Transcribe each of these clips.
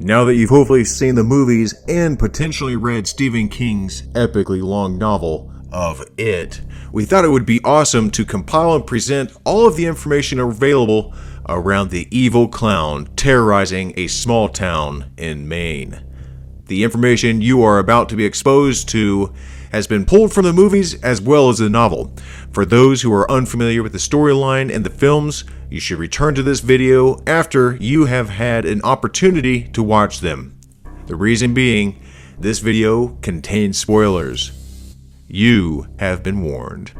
Now that you've hopefully seen the movies and potentially read Stephen King's epically long novel of It, we thought it would be awesome to compile and present all of the information available around the evil clown terrorizing a small town in Maine. The information you are about to be exposed to has been pulled from the movies as well as the novel. For those who are unfamiliar with the storyline and the films, you should return to this video after you have had an opportunity to watch them. The reason being, this video contains spoilers. You have been warned.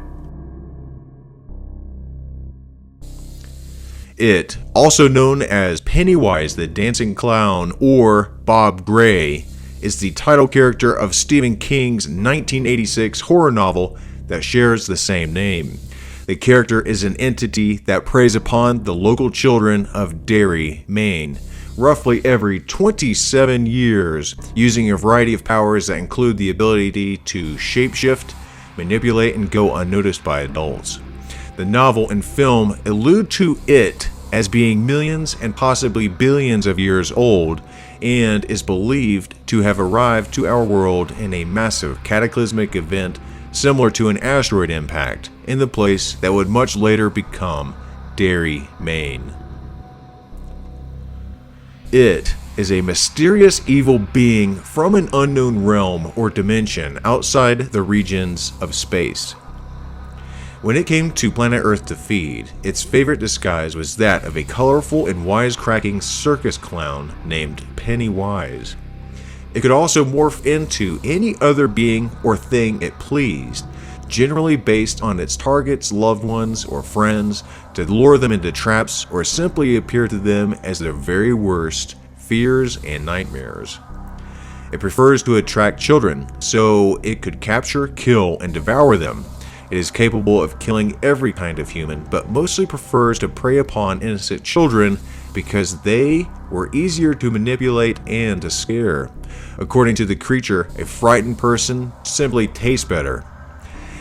It, also known as Pennywise the Dancing Clown or Bob Gray, is the title character of Stephen King's 1986 horror novel that shares the same name. The character is an entity that preys upon the local children of Derry, Maine, roughly every 27 years, using a variety of powers that include the ability to shapeshift, manipulate, and go unnoticed by adults. The novel and film allude to it as being millions and possibly billions of years old, and is believed to have arrived to our world in a massive cataclysmic event similar to an asteroid impact in the place that would much later become Derry, Maine. It is a mysterious evil being from an unknown realm or dimension outside the regions of space. When it came to planet Earth to feed, its favorite disguise was that of a colorful and wisecracking circus clown named Pennywise. It could also morph into any other being or thing it pleased, generally based on its target's loved ones or friends, to lure them into traps or simply appear to them as their very worst fears and nightmares. It prefers to attract children, so it could capture, kill, and devour them. It is capable of killing every kind of human, but mostly prefers to prey upon innocent children because they were easier to manipulate and to scare. According to the creature, a frightened person simply tastes better.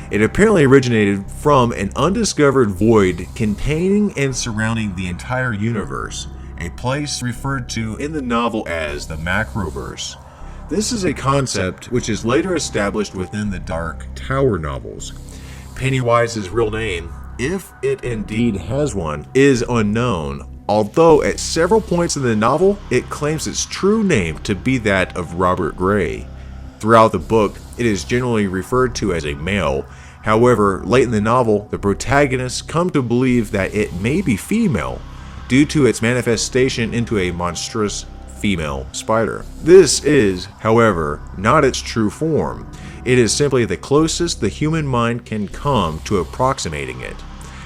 It apparently originated from an undiscovered void containing and surrounding the entire universe, a place referred to in the novel as the Macroverse. This is a concept which is later established within the Dark Tower novels. Pennywise's real name, if it indeed has one, is unknown, although at several points in the novel, it claims its true name to be that of Robert Gray. Throughout the book, it is generally referred to as a male. However, late in the novel, the protagonists come to believe that it may be female, due to its manifestation into a monstrous female spider. This is, however, not its true form. It is simply the closest the human mind can come to approximating it.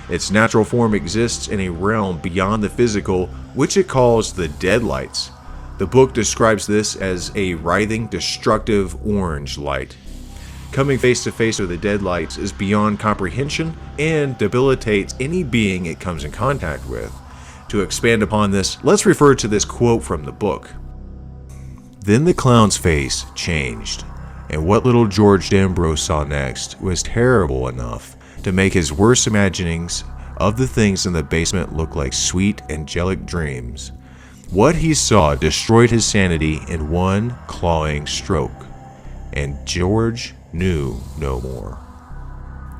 Its natural form exists in a realm beyond the physical, which it calls the Deadlights. The book describes this as a writhing, destructive orange light. Coming face to face with the Deadlights is beyond comprehension and debilitates any being it comes in contact with. To expand upon this, let's refer to this quote from the book. Then the clown's face changed, and what little George Dambro saw next was terrible enough to make his worst imaginings of the things in the basement look like sweet, angelic dreams. What he saw destroyed his sanity in one clawing stroke, and George knew no more.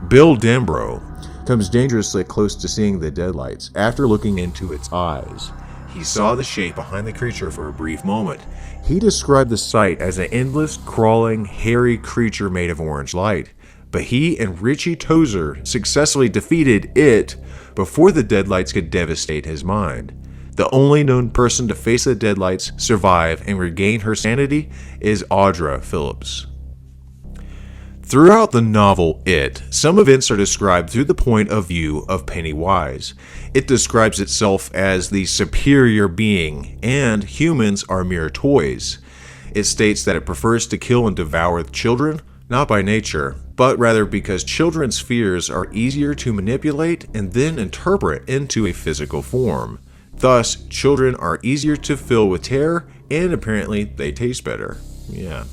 Bill Dambro comes dangerously close to seeing the Deadlights after looking into its eyes. He saw the shape behind the creature for a brief moment. He described the sight as an endless, crawling, hairy creature made of orange light. But he and Richie Tozer successfully defeated it before the Deadlights could devastate his mind. The only known person to face the Deadlights, survive, and regain her sanity is Audra Phillips. Throughout the novel It, some events are described through the point of view of Pennywise. It describes itself as the superior being, and humans are mere toys. It states that it prefers to kill and devour children, not by nature, but rather because children's fears are easier to manipulate and then interpret into a physical form. Thus, children are easier to fill with terror, and apparently they taste better. Yeah.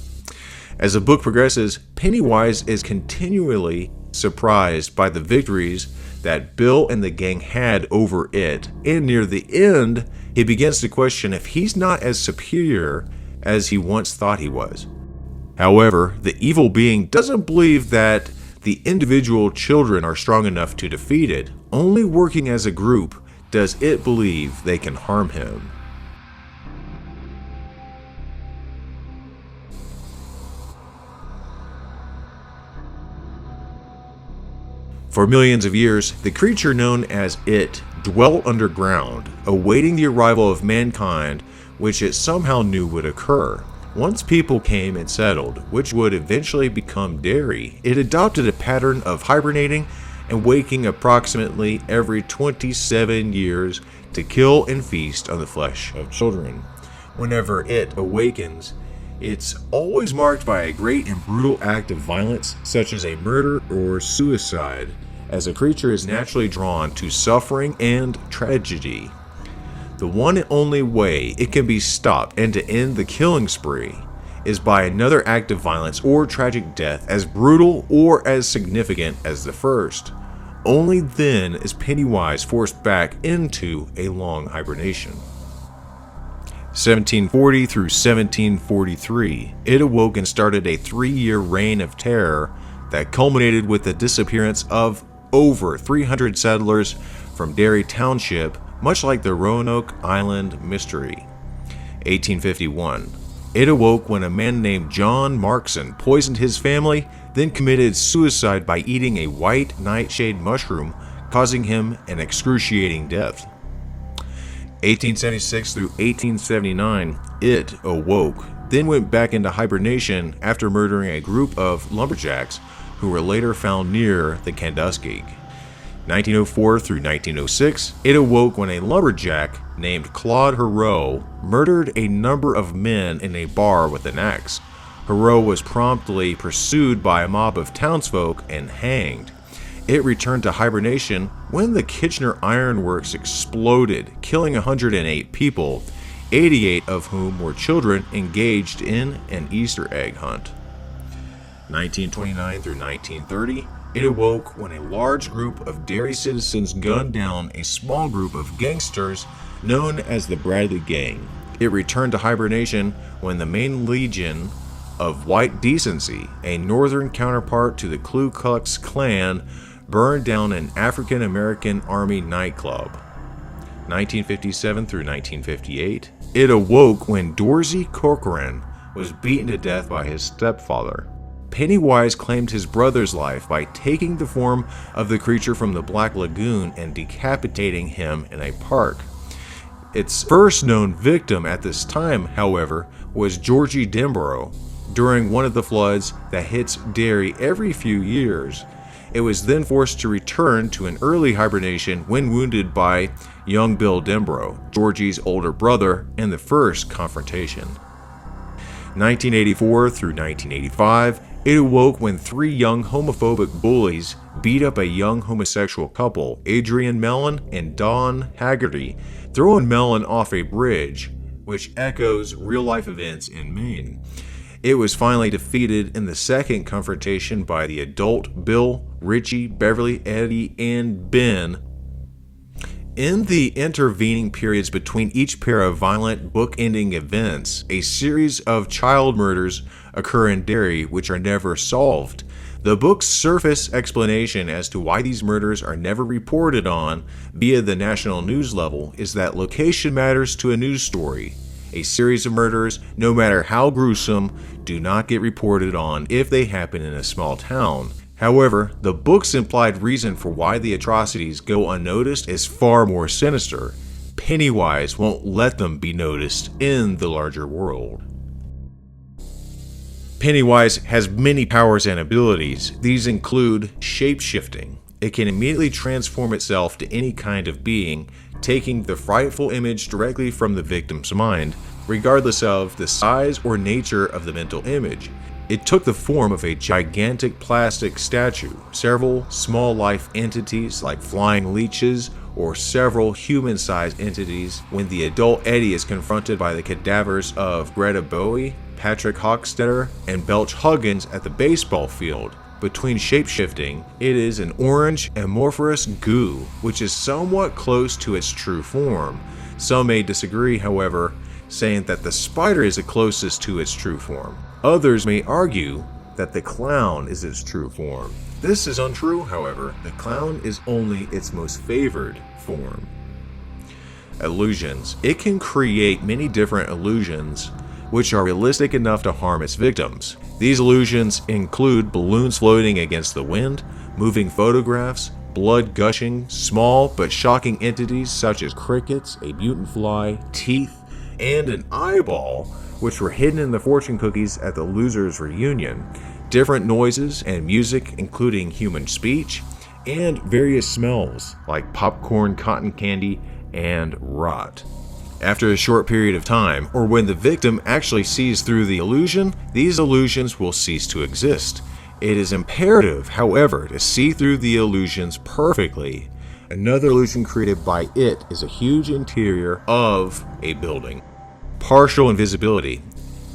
As the book progresses, Pennywise is continually surprised by the victories that Bill and the gang had over it, and near the end, he begins to question if he's not as superior as he once thought he was. However, the evil being doesn't believe that the individual children are strong enough to defeat it. Only working as a group does it believe they can harm him. For millions of years, the creature known as It dwelt underground, awaiting the arrival of mankind, which it somehow knew would occur. Once people came and settled, which would eventually become Derry, it adopted a pattern of hibernating and waking approximately every 27 years to kill and feast on the flesh of children. Whenever it awakens, it's always marked by a great and brutal act of violence, such as a murder or suicide, as a creature is naturally drawn to suffering and tragedy. The one and only way it can be stopped and to end the killing spree is by another act of violence or tragic death as brutal or as significant as the first. Only then is Pennywise forced back into a long hibernation. 1740 through 1743, it awoke and started a 3-year reign of terror that culminated with the disappearance of over 300 settlers from Derry Township, much like the Roanoke Island mystery. 1851, it awoke when a man named John Markson poisoned his family, then committed suicide by eating a white nightshade mushroom, causing him an excruciating death. 1876 through 1879, it awoke, then went back into hibernation after murdering a group of lumberjacks who were later found near the Kandusky. 1904 through 1906, it awoke when a lumberjack named Claude Hero murdered a number of men in a bar with an axe. Hero was promptly pursued by a mob of townsfolk and hanged. It returned to hibernation when the Kitchener Iron Works exploded, killing 108 people, 88 of whom were children engaged in an Easter egg hunt. 1929 through 1930, it awoke when a large group of Derry citizens gunned down a small group of gangsters known as the Bradley Gang. It returned to hibernation when the Maine Legion of White Decency, a northern counterpart to the Ku Klux Klan, burned down an African American Army nightclub. 1957 through 1958, it awoke when Dorsey Corcoran was beaten to death by his stepfather. Pennywise claimed his brother's life by taking the form of the creature from the Black Lagoon and decapitating him in a park. Its first known victim at this time, however, was Georgie Dembro. During one of the floods that hits Derry every few years, it was then forced to return to an early hibernation when wounded by young Bill Dembro, Georgie's older brother, in the first confrontation. 1984 through 1985, it awoke when 3 young homophobic bullies beat up a young homosexual couple, Adrian Mellon and Dawn Haggerty, throwing Mellon off a bridge, which echoes real-life events in Maine. It was finally defeated in the second confrontation by the adult Bill, Richie, Beverly, Eddie, and Ben. In the intervening periods between each pair of violent book-ending events, a series of child murders occur in Derry which are never solved. The book's surface explanation as to why these murders are never reported on via the national news level is that location matters to a news story. A series of murders, no matter how gruesome, do not get reported on if they happen in a small town. However, the book's implied reason for why the atrocities go unnoticed is far more sinister. Pennywise won't let them be noticed in the larger world. Pennywise has many powers and abilities. These include shape-shifting. It can immediately transform itself to any kind of being, taking the frightful image directly from the victim's mind, regardless of the size or nature of the mental image. It took the form of a gigantic plastic statue, several small life entities like flying leeches, or several human-sized entities when the adult Eddie is confronted by the cadavers of Greta Bowie, Patrick Hockstetter, and Belch Huggins at the baseball field. Between shapeshifting, it is an orange amorphous goo, which is somewhat close to its true form. Some may disagree, however, saying that the spider is the closest to its true form. Others may argue that the clown is its true form. This is untrue, however. The clown is only its most favored form. Illusions. It can create many different illusions which are realistic enough to harm its victims. These illusions include balloons floating against the wind, moving photographs, blood gushing, small but shocking entities such as crickets, a mutant fly, teeth, and an eyeball, which were hidden in the fortune cookies at the losers' reunion, different noises and music including human speech, and various smells like popcorn, cotton candy, and rot. After a short period of time, or when the victim actually sees through the illusion, these illusions will cease to exist. It is imperative, however, to see through the illusions perfectly. Another illusion created by it is a huge interior of a building. Partial invisibility.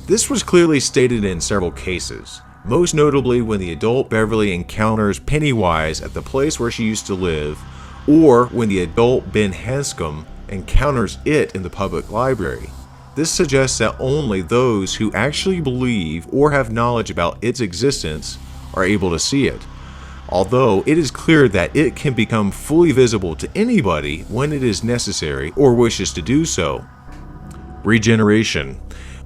This was clearly stated in several cases, most notably when the adult Beverly encounters Pennywise at the place where she used to live, or when the adult Ben Hanscom encounters it in the public library. This suggests that only those who actually believe or have knowledge about its existence are able to see it, although it is clear that it can become fully visible to anybody when it is necessary or wishes to do so. Regeneration.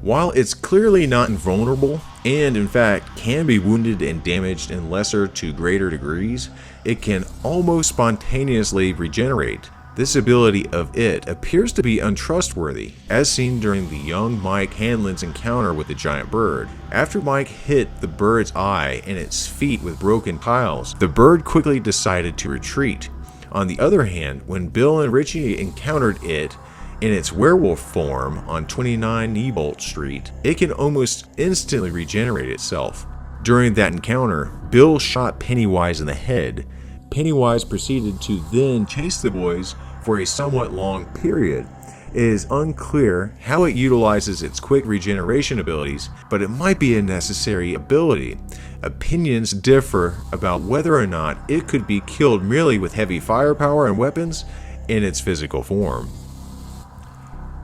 While it's clearly not invulnerable, and in fact can be wounded and damaged in lesser to greater degrees, it can almost spontaneously regenerate. This ability of it appears to be untrustworthy, as seen during the young Mike Hanlon's encounter with the giant bird. After Mike hit the bird's eye and its feet with broken tiles, the bird quickly decided to retreat. On the other hand, when Bill and Richie encountered it in its werewolf form on 29 Neibolt Street, it can almost instantly regenerate itself. During that encounter, Bill shot Pennywise in the head. Pennywise proceeded to then chase the boys for a somewhat long period. It is unclear how it utilizes its quick regeneration abilities, but it might be a necessary ability. Opinions differ about whether or not it could be killed merely with heavy firepower and weapons in its physical form.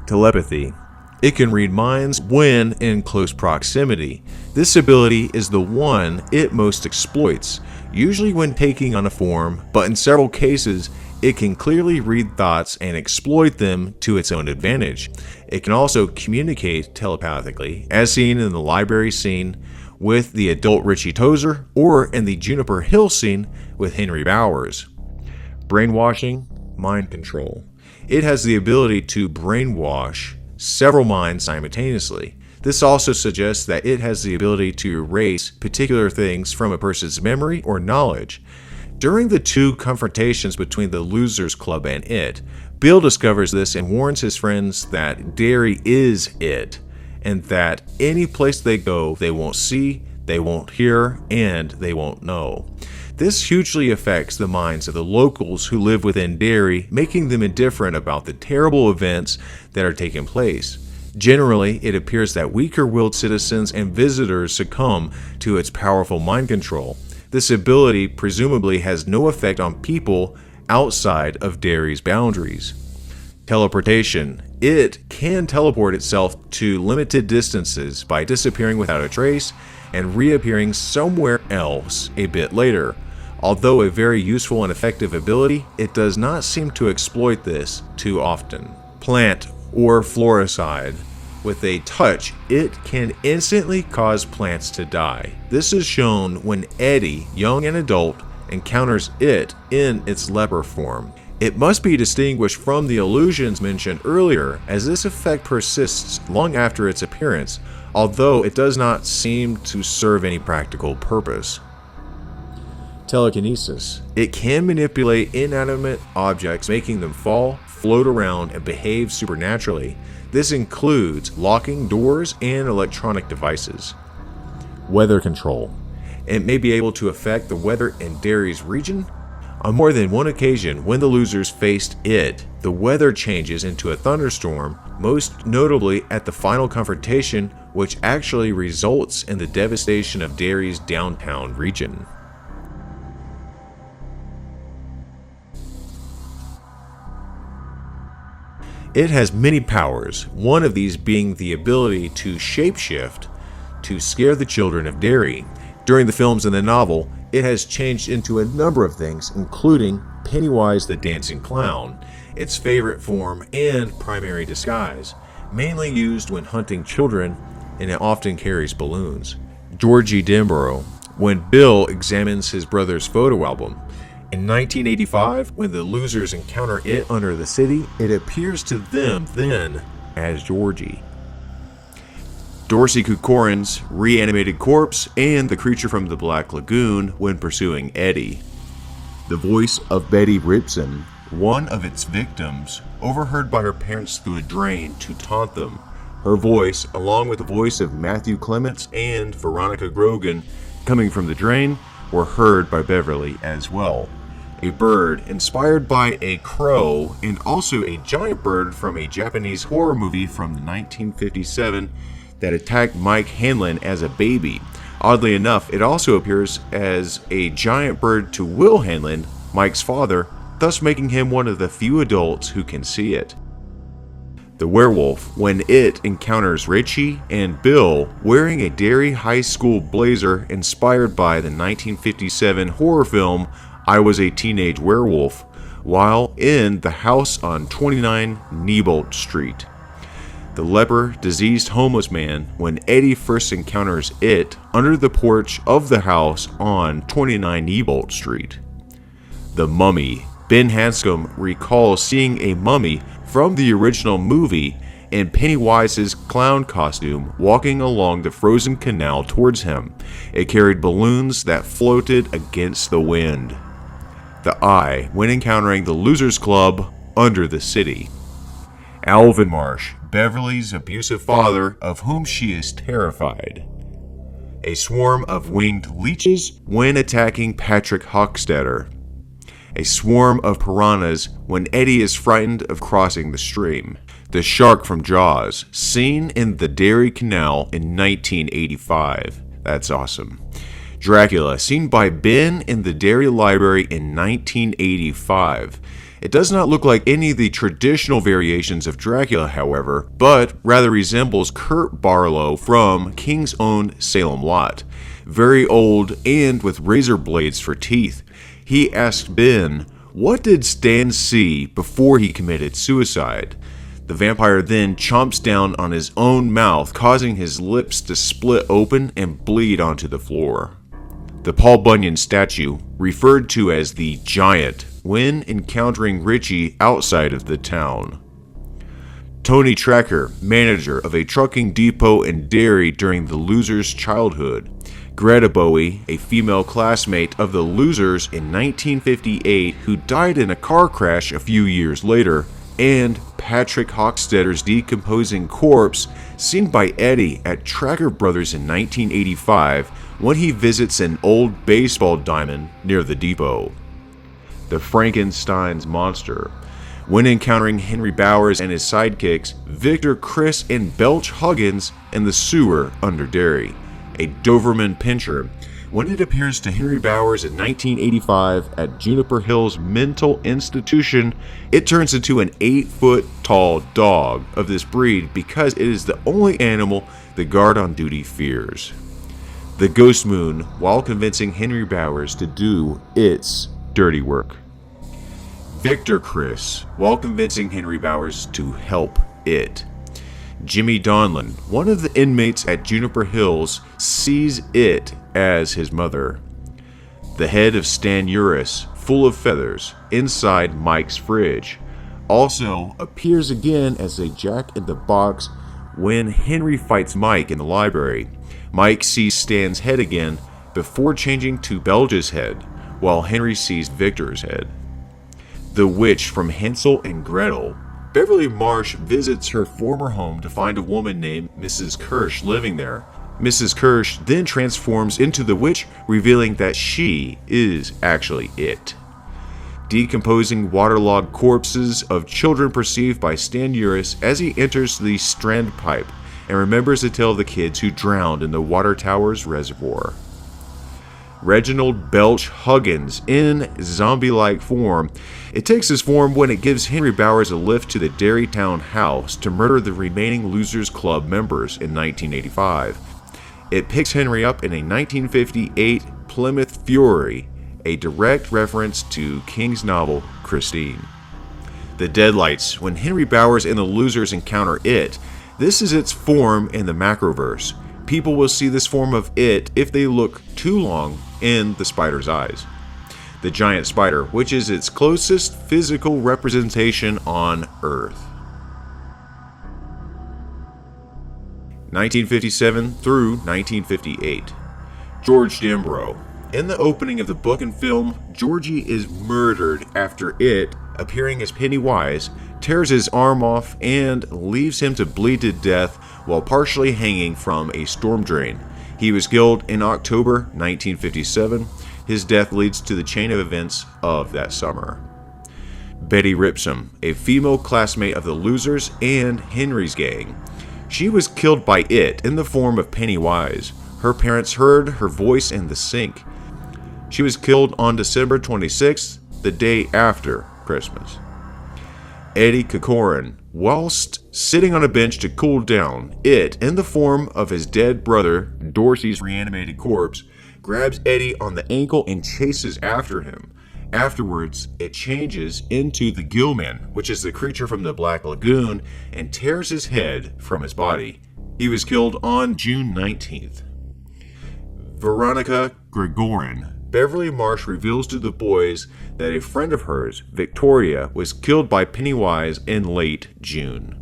Telepathy. It can read minds when in close proximity. This ability is the one it most exploits, usually when taking on a form, but in several cases, it can clearly read thoughts and exploit them to its own advantage. It can also communicate telepathically, as seen in the library scene with the adult Richie Tozer, or in the Juniper Hill scene with Henry Bowers. Brainwashing, mind control. It has the ability to brainwash several minds simultaneously. This also suggests that it has the ability to erase particular things from a person's memory or knowledge. During the two confrontations between the Losers Club and it, Bill discovers this and warns his friends that Derry is it, and that any place they go, they won't see, they won't hear, and they won't know. This hugely affects the minds of the locals who live within Derry, making them indifferent about the terrible events that are taking place. Generally, it appears that weaker-willed citizens and visitors succumb to its powerful mind control. This ability presumably has no effect on people outside of Derry's boundaries. Teleportation. It can teleport itself to limited distances by disappearing without a trace and reappearing somewhere else a bit later. Although a very useful and effective ability, it does not seem to exploit this too often. Plant or floricide. With a touch, it can instantly cause plants to die. This is shown when Eddie, young and adult, encounters it in its leper form. It must be distinguished from the illusions mentioned earlier, as this effect persists long after its appearance, although it does not seem to serve any practical purpose. Telekinesis. It can manipulate inanimate objects, making them fall, float around, and behave supernaturally. This includes locking doors and electronic devices. Weather control. It may be able to affect the weather in Derry's region. On more than one occasion, when the losers faced it, the weather changes into a thunderstorm, most notably at the final confrontation, which actually results in the devastation of Derry's downtown region. It has many powers, one of these being the ability to shapeshift to scare the children of Derry. During the films and the novel, it has changed into a number of things, including Pennywise the Dancing Clown, its favorite form and primary disguise, mainly used when hunting children, and it often carries balloons. Georgie Denborough, when Bill examines his brother's photo album. In 1985, when the losers encounter it under the city, it appears to them then as Georgie. Dorsey Kukorin's reanimated corpse and the creature from the Black Lagoon when pursuing Eddie. The voice of Betty Ripson, one of its victims, overheard by her parents through a drain to taunt them. Her voice, along with the voice of Matthew Clements and Veronica Grogan coming from the drain, were heard by Beverly as well. A bird inspired by a crow and also a giant bird from a Japanese horror movie from 1957 that attacked Mike Hanlon as a baby. Oddly enough, it also appears as a giant bird to Will Hanlon, Mike's father, thus making him one of the few adults who can see it. The werewolf, when it encounters Richie and Bill wearing a Derry High School blazer inspired by the 1957 horror film I Was a Teenage Werewolf, while in the house on 29 Neibolt Street. The leper, diseased homeless man, when Eddie first encounters it under the porch of the house on 29 Neibolt Street. The mummy, Ben Hanscom recalls seeing a mummy from the original movie in Pennywise's clown costume walking along the frozen canal towards him. It carried balloons that floated against the wind. The Eye, when encountering the Losers Club under the city. Alvin Marsh, Beverly's abusive father, of whom she is terrified. A swarm of winged leeches when attacking Patrick Hochstetter. A swarm of piranhas when Eddie is frightened of crossing the stream. The shark from Jaws, seen in the Derry Canal in 1985. That's awesome. Dracula, seen by Ben in the Derry Library in 1985. It does not look like any of the traditional variations of Dracula, however, but rather resembles Kurt Barlow from King's Own Salem Lot. Very old and with razor blades for teeth. He asked Ben, what did Stan see before he committed suicide? The vampire then chomps down on his own mouth, causing his lips to split open and bleed onto the floor. The Paul Bunyan statue, referred to as the Giant, when encountering Richie outside of the town. Tony Tracker, manager of a trucking depot in Derry during the Losers' childhood. Greta Bowie, a female classmate of the Losers in 1958 who died in a car crash a few years later, and Patrick Hochstetter's decomposing corpse seen by Eddie at Tracker Brothers in 1985 when he visits an old baseball diamond near the depot. The Frankenstein's monster, when encountering Henry Bowers and his sidekicks, Victor, Chris, and Belch Huggins in the sewer under Derry. A Doberman Pinscher, when it appears to Henry Bowers in 1985 at Juniper Hills Mental Institution, it turns into an 8-foot-tall dog of this breed because it is the only animal the guard on duty fears. The Ghost Moon, while convincing Henry Bowers to do its dirty work. Victor Chris, while convincing Henry Bowers to help it. Jimmy Donlin, one of the inmates at Juniper Hills, sees it as his mother. The head of Stan Uris, full of feathers, inside Mike's fridge, also appears again as a jack-in-the-box when Henry fights Mike in the library. Mike sees Stan's head again before changing to Belge's head, while Henry sees Victor's head. The witch from Hansel and Gretel. Beverly Marsh visits her former home to find a woman named Mrs. Kirsch living there. Mrs. Kirsch then transforms into the witch, revealing that she is actually it. Decomposing waterlogged corpses of children perceived by Stan Uris as he enters the Strand Pipe and remembers to tell the kids who drowned in the Water Tower's reservoir. Reginald Belch Huggins in zombie-like form. It takes this form when it gives Henry Bowers a lift to the Derrytown house to murder the remaining Losers Club members in 1985. It picks Henry up in a 1958 Plymouth Fury, a direct reference to King's novel Christine. The Deadlights. When Henry Bowers and the Losers encounter it, this is its form in the Macroverse. People will see this form of it if they look too long in the spider's eyes. The Giant Spider, which is its closest physical representation on Earth. 1957 through 1958. George Dembrow. In the opening of the book and film, Georgie is murdered after it, appearing as Pennywise, tears his arm off and leaves him to bleed to death while partially hanging from a storm drain. He was killed in October 1957. His death leads to the chain of events of that summer. Betty Ripsom, a female classmate of the Losers and Henry's gang. She was killed by it in the form of Pennywise. Her parents heard her voice in the sink. She was killed on December 26th, the day after Christmas. Eddie Corcoran, whilst sitting on a bench to cool down, it, in the form of his dead brother, Dorsey's reanimated corpse, grabs Eddie on the ankle and chases after him. Afterwards, it changes into the Gillman, which is the creature from the Black Lagoon, and tears his head from his body. He was killed on June 19th. Veronica Gregorin. Beverly Marsh reveals to the boys that a friend of hers, Victoria, was killed by Pennywise in late June.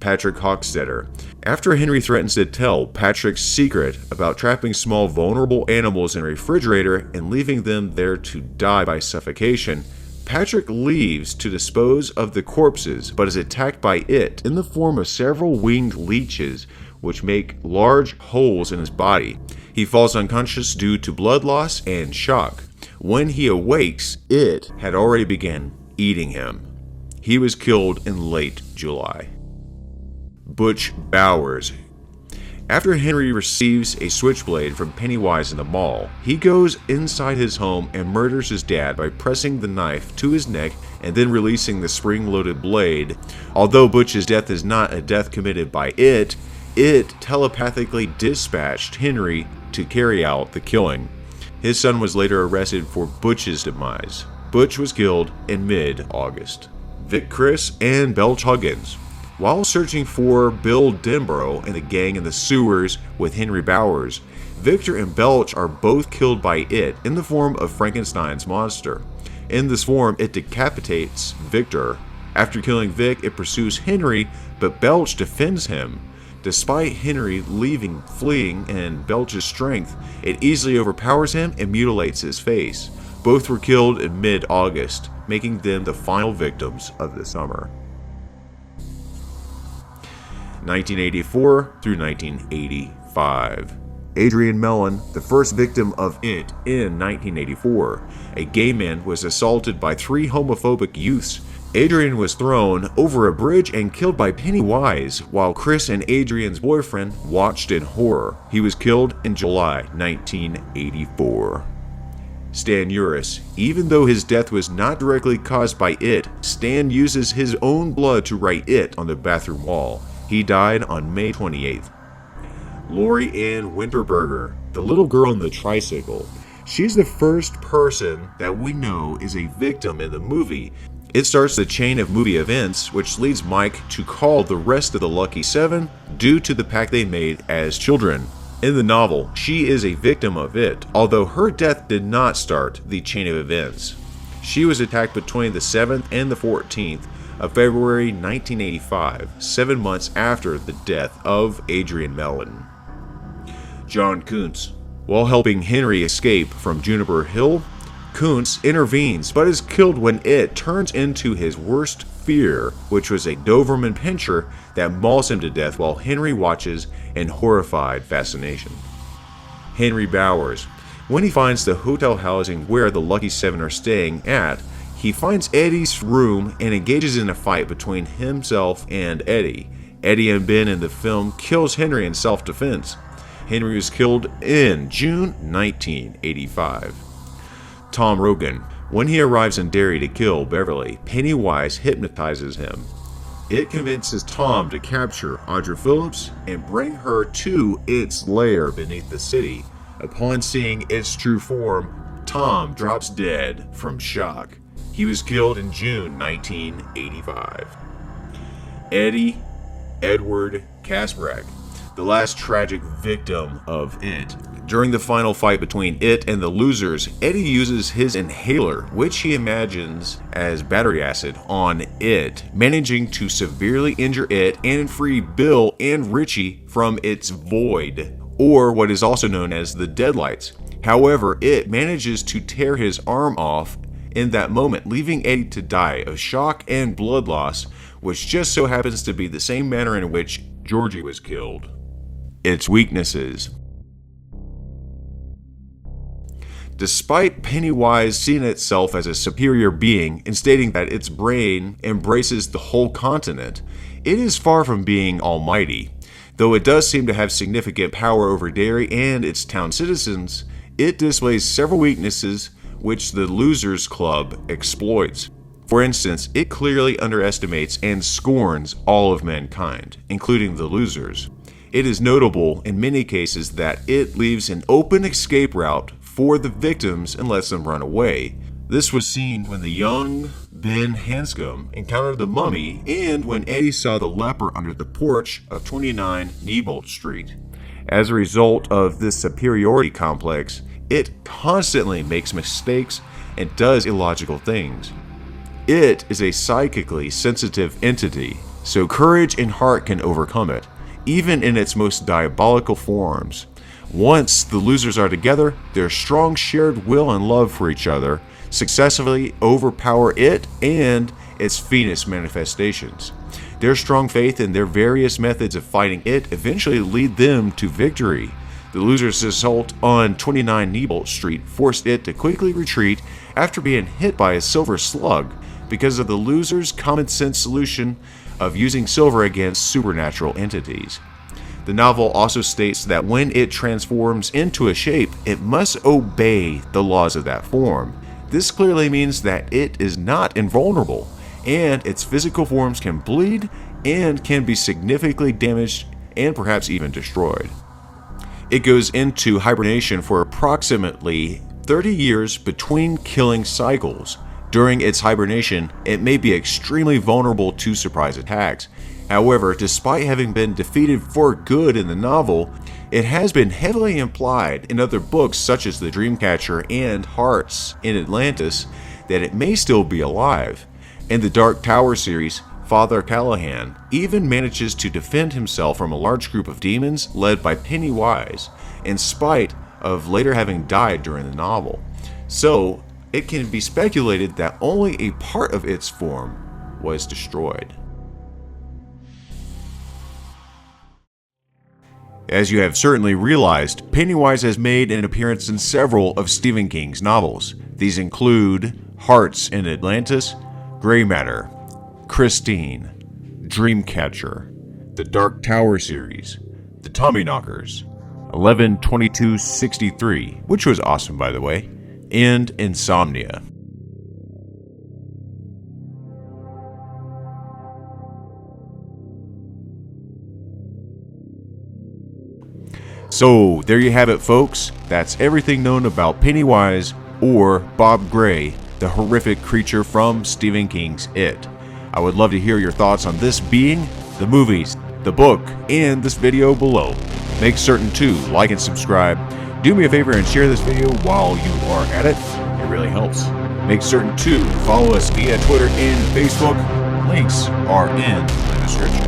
Patrick Hochstetter. After Henry threatens to tell Patrick's secret about trapping small vulnerable animals in a refrigerator and leaving them there to die by suffocation, Patrick leaves to dispose of the corpses but is attacked by it in the form of several winged leeches which make large holes in his body. He falls unconscious due to blood loss and shock. When he awakes, it had already begun eating him. He was killed in late July. Butch Bowers. After Henry receives a switchblade from Pennywise in the mall, he goes inside his home and murders his dad by pressing the knife to his neck and then releasing the spring-loaded blade. Although Butch's death is not a death committed by it telepathically dispatched Henry to carry out the killing. His son was later arrested for Butch's demise. Butch was killed in mid-August. Vic Chris and Belch Huggins. While searching for Bill Dembrow and the gang in the sewers with Henry Bowers, Victor and Belch are both killed by it in the form of Frankenstein's monster. In this form, it decapitates Victor. After killing Vic, it pursues Henry, but Belch defends him. Despite Henry fleeing, and Belch's strength, it easily overpowers him and mutilates his face. Both were killed in mid-August, making them the final victims of the summer. 1984 through 1985. Adrian Mellon, the first victim of it in 1984. A gay man was assaulted by 3 homophobic youths. Adrian was thrown over a bridge and killed by Pennywise, while Chris and Adrian's boyfriend watched in horror. He was killed in July 1984. Stan Uris. Even though his death was not directly caused by it, Stan uses his own blood to write it on the bathroom wall. He died on May 28th. Lori Ann Winterberger, the little girl on the tricycle. She's the first person that we know is a victim in the movie. It starts the chain of movie events, which leads Mike to call the rest of the Lucky Seven due to the pact they made as children. In the novel, she is a victim of it, although her death did not start the chain of events. She was attacked between the 7th and the 14th of February 1985, 7 months after the death of Adrian Mellon. John Kuntz. While helping Henry escape from Juniper Hill, Kuntz intervenes but is killed when it turns into his worst fear, which was a Doberman Pinscher that mauls him to death while Henry watches in horrified fascination. Henry Bowers. When he finds the hotel housing where the Lucky Seven are staying at, he finds Eddie's room and engages in a fight between himself and Eddie. Eddie and Ben in the film kills Henry in self-defense. Henry was killed in June 1985. Tom Rogan. When he arrives in Derry to kill Beverly, Pennywise hypnotizes him. It convinces Tom to capture Audra Phillips and bring her to its lair beneath the city. Upon seeing its true form, Tom drops dead from shock. He was killed in June 1985. Eddie Edward Kasprek, the last tragic victim of It. During the final fight between It and the losers, Eddie uses his inhaler, which he imagines as battery acid, on It, managing to severely injure It and free Bill and Richie from its void, or what is also known as the Deadlights. However, It manages to tear his arm off in that moment, leaving Eddie to die of shock and blood loss, which just so happens to be the same manner in which Georgie was killed. Its weaknesses. Despite Pennywise seeing itself as a superior being and stating that its brain embraces the whole continent, it is far from being almighty. Though it does seem to have significant power over Derry and its town citizens, it displays several weaknesses which the Losers Club exploits. For instance, it clearly underestimates and scorns all of mankind, including the losers. It is notable in many cases that it leaves an open escape route for the victims and lets them run away. This was seen when the young Ben Hanscom encountered the mummy and when Eddie saw the leper under the porch of 29 Neibolt Street. As a result of this superiority complex, it constantly makes mistakes and does illogical things. It is a psychically sensitive entity, so courage and heart can overcome it, even in its most diabolical forms. Once the losers are together, their strong shared will and love for each other successfully overpower it and its fiendish manifestations. Their strong faith in their various methods of fighting it eventually lead them to victory. The losers' assault on 29 Neibolt Street forced it to quickly retreat after being hit by a silver slug because of the losers' common sense solution of using silver against supernatural entities. The novel also states that when it transforms into a shape, it must obey the laws of that form. This clearly means that it is not invulnerable, and its physical forms can bleed and can be significantly damaged and perhaps even destroyed. It goes into hibernation for approximately 30 years between killing cycles. During its hibernation, it may be extremely vulnerable to surprise attacks. However, despite having been defeated for good in the novel, it has been heavily implied in other books such as The Dreamcatcher and Hearts in Atlantis that it may still be alive. In the Dark Tower series, Father Callahan even manages to defend himself from a large group of demons led by Pennywise, in spite of later having died during the novel. So, it can be speculated that only a part of its form was destroyed. As you have certainly realized, Pennywise has made an appearance in several of Stephen King's novels. These include Hearts in Atlantis, Grey Matter, Christine, Dreamcatcher, the Dark Tower series, the Tommyknockers, 11/22/63, which was awesome by the way, and Insomnia. So, there you have it folks, that's everything known about Pennywise, or Bob Gray, the horrific creature from Stephen King's It. I would love to hear your thoughts on this being, the movies, the book, and this video below. Make certain to like and subscribe. Do me a favor and share this video while you are at it. It really helps. Make certain to follow us via Twitter and Facebook. Links are in the description.